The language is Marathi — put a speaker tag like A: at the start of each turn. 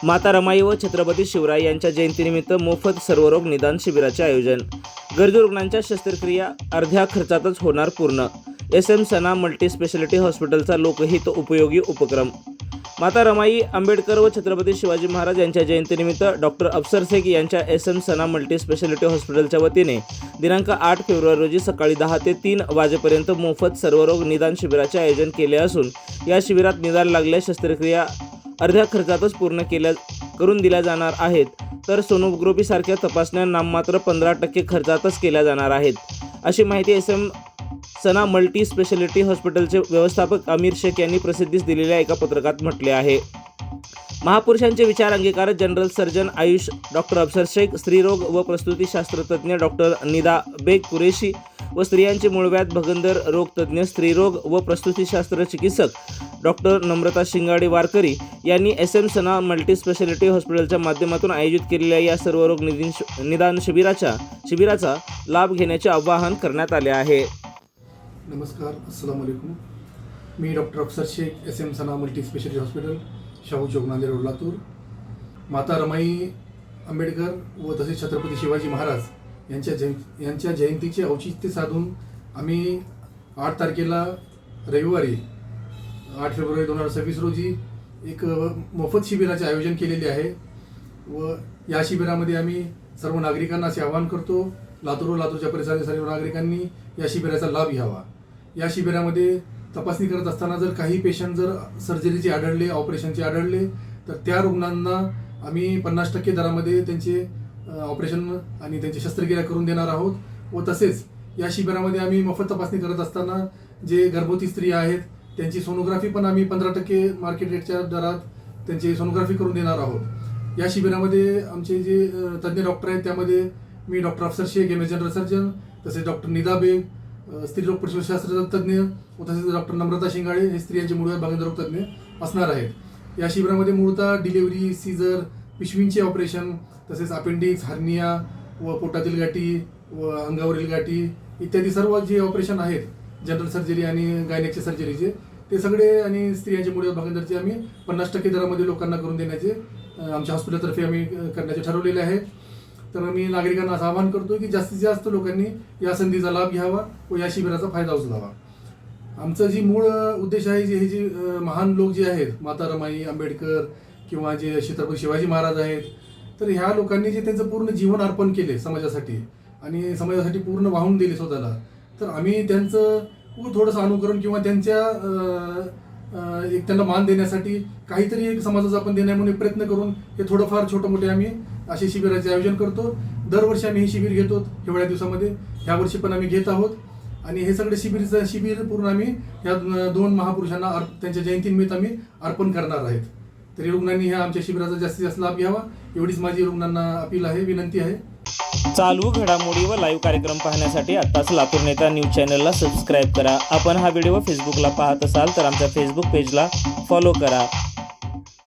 A: माता रमाई व छत्रपती शिवराय यांच्या जयंतीनिमित्त मोफत सर्वरोग निदान शिबिराचे आयोजन। गरजू रुग्णांच्या शस्त्रक्रिया अर्ध्या खर्चातच होणार पूर्ण। SM सना मल्टी स्पेशालिटी हॉस्पिटलचा लोकहित उपयोगी उपक्रम। माता रमाई आंबेडकर व छत्रपती शिवाजी महाराज यांच्या जयंतीनिमित्त डॉक्टर अफसर शेख यांच्या SM सना मल्टी स्पेशालिटी हॉस्पिटलच्या वतीने दिनांक 8 फेब्रुवारी रोजी सकाळी 10 ते 3 वाजेपर्यंत मोफत सर्वरोग निदान शिबिराचे आयोजन केले असून या शिबिरात निदान लागलेल्या शस्त्रक्रिया अर्ध्या खर्चातच पूर्ण करून दिल्या जाणार आहेत, तर सोनोग्राफी सारख्या तपासण्या नाममात्र 15% खर्चातच केल्या जाणार आहेत, अशी माहिती SM सना मल्टी स्पेशालिटी हॉस्पिटलचे व्यवस्थापक आमिर शेख यांनी प्रसिद्धीस दिलेल्या एका पत्रकात म्हटले आहे। महापुरुषांचे विचार अंगीकारक जनरल सर्जन आयुष डॉक्टर अफसर शेख, स्त्रीरोग व प्रसूतीशास्त्रतज्ञ डॉक्टर निदा बेग कुरेशी व स्त्रियांचे मूळव्याध भगंदर रोग तज्ज्ञ, स्त्रीरोग व प्रसूतीशास्त्र चिकित्सक डॉक्टर नम्रता शिंगाडे वारकरी यांनी SM सना मल्टी स्पेशालिटी हॉस्पिटलच्या माध्यमातून आयोजित केलेल्या या सर्वरोग निदान शिबिराचा लाभ घेण्याचे आवाहन करण्यात आले आहे।
B: नमस्कार, अस्सलाम वालेकुम। मी डॉक्टर अफसर शेख, SM सना मल्टी स्पेशालिटी हॉस्पिटल, शाहू चौक, नांदेड रोड, लातूर। माता रमाई आंबेडकर व तसेच छत्रपती शिवाजी महाराज यांच्या जयंतीचे औचित्य साधून आम्ही 8 तारखेला रविवारी 8 फेब्रुवारी 2026 रोजी एक मोफत शिबिराचे आयोजन केलेले आहे व या शिबिरामध्ये आम्ही सर्व नागरिकांना असे आवाहन करतो, लातूरच्या परिसरातील सर्व नागरिकांनी या शिबिराचा लाभ घ्यावा। या शिबिरामध्ये तपासणी करत असताना जर काही पेशंट जर सर्जरीचे आढळले, ऑपरेशनचे आढळले, तर त्या रुग्णांना आम्ही 50% दरामध्ये त्यांचे ऑपरेशन आणि त्यांची शस्त्रक्रिया करून देणार आहोत व तसेच या शिबिरामध्ये आम्ही मोफत तपासणी करत असताना जे गर्भवती स्त्रिया आहेत त्यांची सोनोग्राफी पण आम्ही 15% मार्केट रेटच्या दरात त्यांची सोनोग्राफी करून देणार आहोत। या शिबिरामध्ये आमचे जे तज्ज्ञ डॉक्टर आहेत त्यामध्ये मी डॉक्टर अफसर शेख MS जनरल सर्जन, तसेच डॉक्टर निदा बेग स्त्रीरोग प्रसूतीशास्त्र तज्ज्ञ व तसेच डॉक्टर नम्रता शिंगाडे हे स्त्रियांचे मूळव्याध भगंदर रोग तज्ज्ञ असणार आहेत। या शिबिरामध्ये मूळतः डिलिव्हरी, सीझर, पिशवींचे ऑपरेशन, तसेच अपेंडिक्स, हर्निया व पोटातील गाठी व अंगावरील गाठी इत्यादी सर्व जे ऑपरेशन आहेत जनरल सर्जरी आणि गायनेकच्या सर्जरीचे ते सगळे आणि स्त्रियांचे मूळव्याध भगंदरचे आम्ही 50% दरामध्ये लोकांना करून देण्याचे आमच्या हॉस्पिटलतर्फे आम्ही करण्याचे ठरवलेले आहे। तर मी नागरिकांना असं आवाहन करतो की जास्तीत जास्त लोकांनी या संधीचा लाभ घ्यावा व या शिबिराचा फायदा उचलावा। आमचं जी मूळ उद्देश आहे, हे जे महान लोक जे आहेत, माता रमाई, आंबेडकर किंवा जे छत्रपती शिवाजी महाराज आहेत, तर ह्या लोकांनी जे त्यांचं पूर्ण जीवन अर्पण केले समाजासाठी आणि समाजासाठी पूर्ण वाहून दिले स्वतःला, तर आम्ही त्यांचं थोडंसं अनुकरण किंवा एक त्यांना मान देण्यासाठी काहीतरी एक समाजाचा आपण देण्या म्हणून प्रयत्न करून हे थोडंफार छोटे मोठे आम्ही असे शिबिराचे आयोजन करतो। दरवर्षी आम्ही हे शिबिर घेतो हिवाळ्या दिवसामध्ये, ह्या वर्षी पण आम्ही घेत आहोत आणि हे सगळे शिबिर पूर्ण आम्ही या 2 महापुरुषांना त्यांच्या जयंतीनिमित्त आम्ही अर्पण करणार आहेत। तरी रुग्णांनी ह्या आमच्या शिबिराचा जास्तीत जास्त लाभ घ्यावा एवढीच माझी रुग्णांना अपील आहे, विनंती आहे।
A: चालू घडामोडी व लाईव्ह कार्यक्रम पाहण्यासाठी आत्ताच लातूर नेता न्यूज चॅनलला सबस्क्राईब करा। आपण हा व्हिडिओ फेसबुकला पाहत असाल तर आमच्या फेसबुक पेजला फॉलो करा।